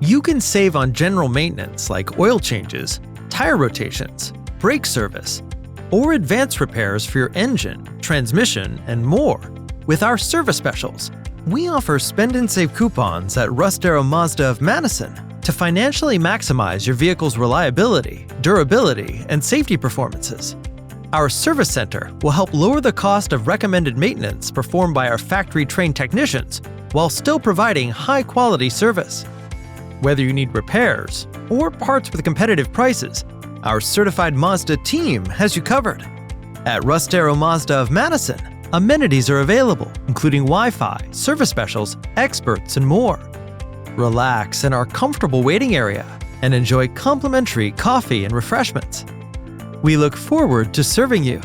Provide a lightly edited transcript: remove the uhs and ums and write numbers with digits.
You can save on general maintenance like oil changes, tire rotations, brake service, or advanced repairs for your engine, transmission, and more. With our service specials, we offer spend and save coupons at Russ Darrow Mazda of Madison to financially maximize your vehicle's reliability, durability, and safety performances. Our service center will help lower the cost of recommended maintenance performed by our factory-trained technicians while still providing high-quality service. Whether you need repairs or parts with competitive prices, our certified Mazda team has you covered. At Russ Darrow Mazda of Madison, amenities are available, including Wi-Fi, service specials, experts, and more. Relax in our comfortable waiting area and enjoy complimentary coffee and refreshments. We look forward to serving you.